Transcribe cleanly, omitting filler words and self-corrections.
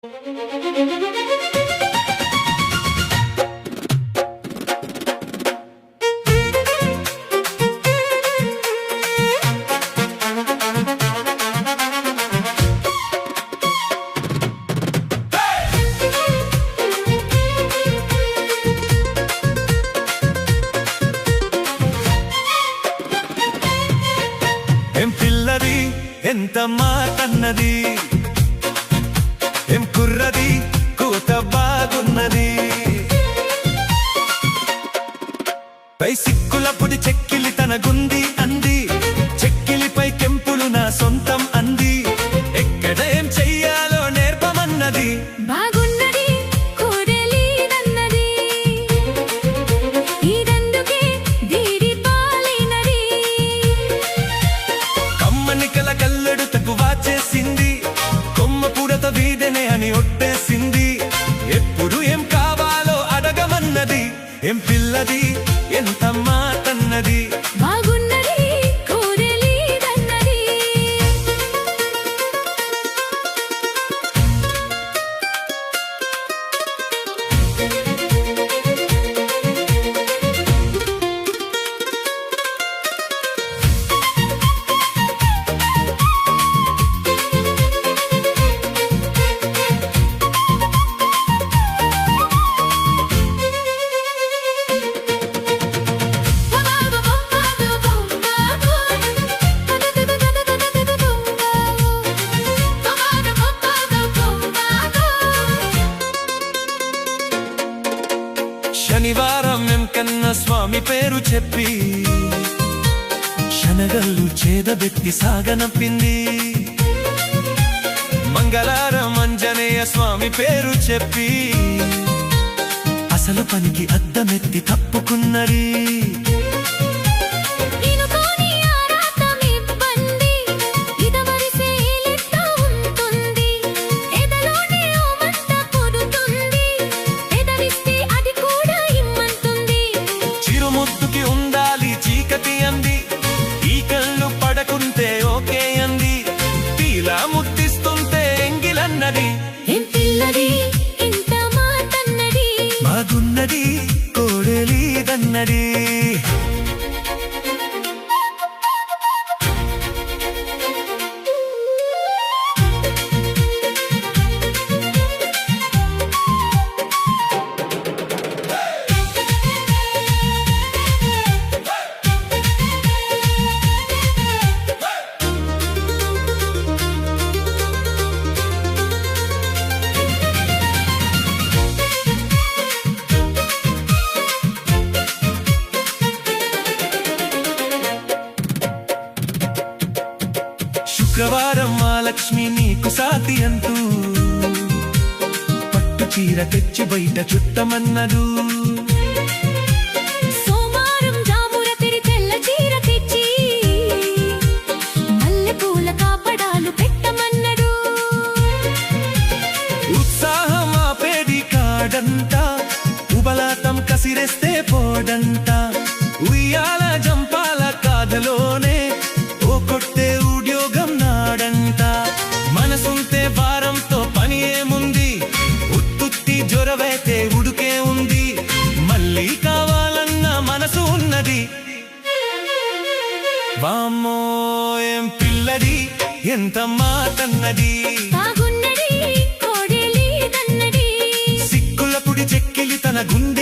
ఏం పిల్లది ఎంత మాటన్నది, ఏం కుర్రది కూత బాగున్నది, పై సిక్కుల పుడి చెక్కిలి తన గుంది అంది, చెక్కిలిపై కెంపులు నా సొంతం అంది, ఎక్కడ ఏం చెయ్యాలో నేర్పమన్నది. కమ్మనికల కల్లెడు తక్కువ చేసింది, కొమ్మ పూడత వీడెనే అని ఒట్టేసింది, ఎప్పుడు ఏం కావాలో అడగమన్నది. ఏం పిల్లది ఎంత మాటన్నది, శనివారం ఎంకన్న స్వామి పేరు చెప్పి శనగల్లు చేదబెట్టి సాగనంపింది, మంగళవారం ఆంజనేయ స్వామి పేరు చెప్పి అసలు పనికి అద్దమెత్తి తప్పుకున్నది. ముద్దుకి ఉండాలి చీకటి అంది, ఈ కళ్ళు పడకుంటే ఓకే అంది, తీలా ముద్దిస్తుంటే ఎంగిలన్నది. బాగున్నది కోడెలీదన్నది. శుక్రవారం మా లక్ష్మి నీకు సాటి అంటూ పట్టు చీర తెచ్చి బయట చుట్టమన్నదు, సోమవారం జామురతిరి తెల్ల చీర తెచ్చి మల్లెపూల కాపడాలు పెట్టమన్నడు, ఉత్సాహం ఆపేది కాడంట, ఉబలాటం కసిరేస్తే పోడంట, ఉయ్యాల జంపాల కాదలోనే ఓ కొట్టే ఉద్యోగం నాడంట, మనసుంటే భారంతో పని ఏముంది, ఉత్తుత్తి జ్వరవైతే ఉడుకే ఉంది, మళ్ళీ కావాలన్న మనసు ఉన్నది. వామ్మో ఏం పిల్లది ఎంత మాటన్నది, సిక్కుల పుడి చెక్కిలి తన గుండె